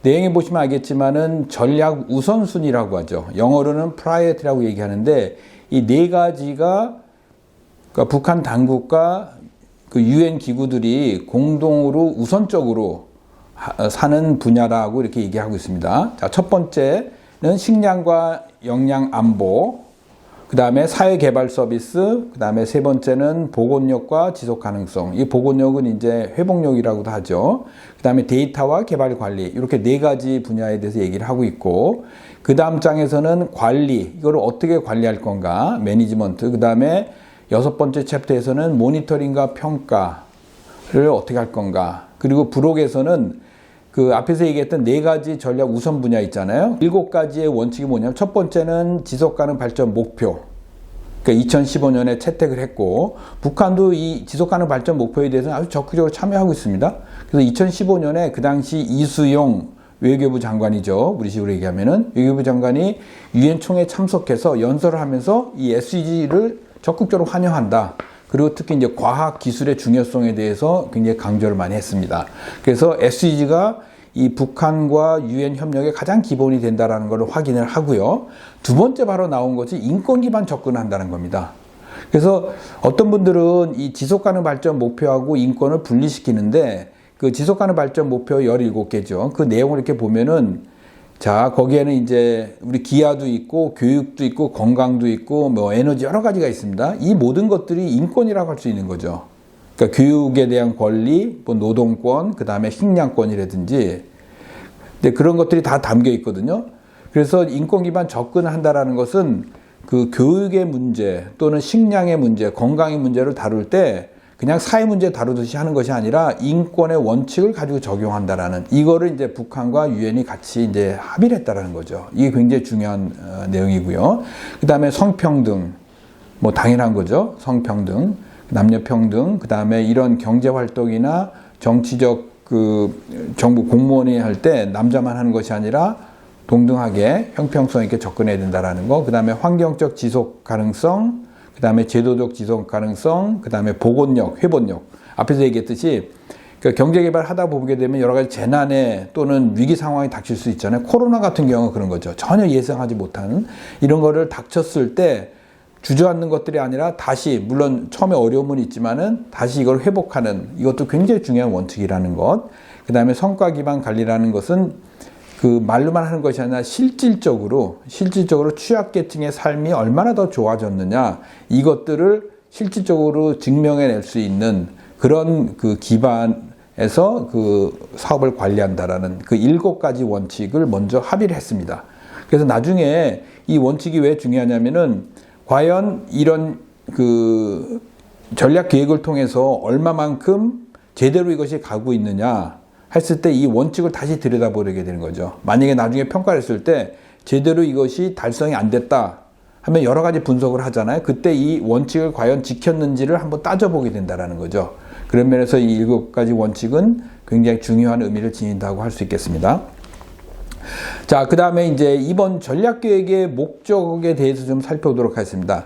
내용에 보시면 알겠지만은 전략 우선순위라고 하죠. 영어로는 priority라고 얘기하는데 이 네 가지가 그러니까 북한 당국과 그 유엔 기구들이 공동으로 우선적으로 사는 분야라고 이렇게 얘기하고 있습니다. 자, 첫 번째는 식량과 영양 안보, 그 다음에 사회개발 서비스, 그 다음에 세 번째는 보건력과 지속 가능성. 이 보건력은 이제 회복력이라고도 하죠. 그 다음에 데이터와 개발 관리. 이렇게 네 가지 분야에 대해서 얘기를 하고 있고, 그 다음 장에서는 관리. 이거를 어떻게 관리할 건가? 매니지먼트. 그 다음에 여섯 번째 챕터에서는 모니터링과 평가를 어떻게 할 건가? 그리고 부록에서는 그 앞에서 얘기했던 네 가지 전략 우선 분야 있잖아요. 7가지의 원칙이 뭐냐면 첫 번째는 지속 가능 발전 목표. 그러니까 2015년에 채택을 했고 북한도 이 지속 가능 발전 목표에 대해서는 아주 적극적으로 참여하고 있습니다. 그래서 2015년에 그 당시 이수용 외교부 장관이죠. 우리식으로 얘기하면은 외교부 장관이 유엔 총회에 참석해서 연설을 하면서 이 SDG를 적극적으로 환영한다. 그리고 특히 이제 과학 기술의 중요성에 대해서 굉장히 강조를 많이 했습니다. 그래서 SDG가 이 북한과 유엔 협력의 가장 기본이 된다라는 것을 확인을 하고요. 두 번째 바로 나온 것이 인권 기반 접근을 한다는 겁니다. 그래서 어떤 분들은 이 지속 가능 발전 목표하고 인권을 분리시키는데 그 지속 가능 발전 목표 17개죠. 그 내용을 이렇게 보면은 자, 거기에는 이제 우리 기아도 있고 교육도 있고 건강도 있고 뭐 에너지 여러 가지가 있습니다. 이 모든 것들이 인권이라고 할 수 있는 거죠. 그러니까 교육에 대한 권리, 뭐 노동권, 그 다음에 식량권이라든지 근데 그런 것들이 다 담겨 있거든요. 그래서 인권 기반 접근을 한다라는 것은 그 교육의 문제 또는 식량의 문제, 건강의 문제를 다룰 때 그냥 사회 문제 다루듯이 하는 것이 아니라 인권의 원칙을 가지고 적용한다라는 이거를 이제 북한과 유엔이 같이 이제 합의를 했다라는 거죠. 이게 굉장히 중요한 내용이고요. 그 다음에 성평등, 뭐 당연한 거죠. 성평등, 남녀평등, 그 다음에 이런 경제 활동이나 정치적 그 정부 공무원이 할 때 남자만 하는 것이 아니라 동등하게 형평성 있게 접근해야 된다라는 거. 그 다음에 환경적 지속 가능성. 그 다음에 제도적 지속 가능성, 그 다음에 보건력, 회복력. 앞에서 얘기했듯이 경제개발 하다 보게 되면 여러 가지 재난에 또는 위기 상황이 닥칠 수 있잖아요. 코로나 같은 경우는 그런 거죠. 전혀 예상하지 못하는 이런 거를 닥쳤을 때 주저앉는 것들이 아니라 다시 물론 처음에 어려움은 있지만은 다시 이걸 회복하는 이것도 굉장히 중요한 원칙이라는 것. 그 다음에 성과 기반 관리라는 것은 그 말로만 하는 것이 아니라 실질적으로 취약계층의 삶이 얼마나 더 좋아졌느냐 이것들을 실질적으로 증명해낼 수 있는 그런 그 기반에서 그 사업을 관리한다라는 그 7가지 원칙을 먼저 합의를 했습니다. 그래서 나중에 이 원칙이 왜 중요하냐면은 과연 이런 그 전략 계획을 통해서 얼마만큼 제대로 이것이 가고 있느냐 했을 때 이 원칙을 다시 들여다보게 되는 거죠. 만약에 나중에 평가를 했을 때 제대로 이것이 달성이 안 됐다 하면 여러 가지 분석을 하잖아요. 그때 이 원칙을 과연 지켰는지를 한번 따져보게 된다는 거죠. 그런 면에서 이 7가지 원칙은 굉장히 중요한 의미를 지닌다고 할 수 있겠습니다. 자, 그 다음에 이제 이번 전략계획의 목적에 대해서 좀 살펴보도록 하겠습니다.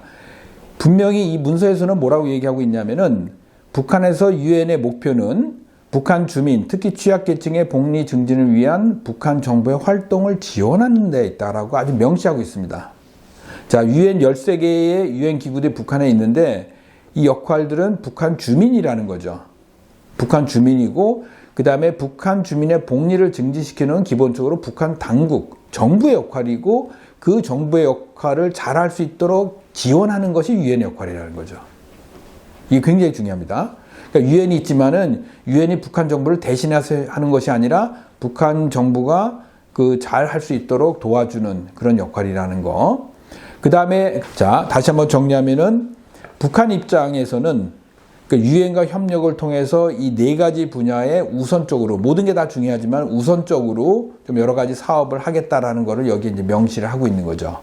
분명히 이 문서에서는 뭐라고 얘기하고 있냐면은 북한에서 유엔의 목표는 북한 주민, 특히 취약계층의 복리 증진을 위한 북한 정부의 활동을 지원하는 데 있다라고 아주 명시하고 있습니다. 자, 유엔 13개의 유엔 기구들이 북한에 있는데 이 역할들은 북한 주민이라는 거죠. 북한 주민이고 그 다음에 북한 주민의 복리를 증진시키는 기본적으로 북한 당국, 정부의 역할이고 그 정부의 역할을 잘할 수 있도록 지원하는 것이 유엔의 역할이라는 거죠. 이게 굉장히 중요합니다. 그러니까 유엔이 있지만은 유엔이 북한 정부를 대신해서 하는 것이 아니라 북한 정부가 그 잘 할 수 있도록 도와주는 그런 역할이라는 거. 그 다음에 자 다시 한번 정리하면은 북한 입장에서는 그 유엔과 협력을 통해서 이 4가지 분야에 우선적으로 모든 게 다 중요하지만 우선적으로 좀 여러 가지 사업을 하겠다라는 거를 여기 이제 명시를 하고 있는 거죠.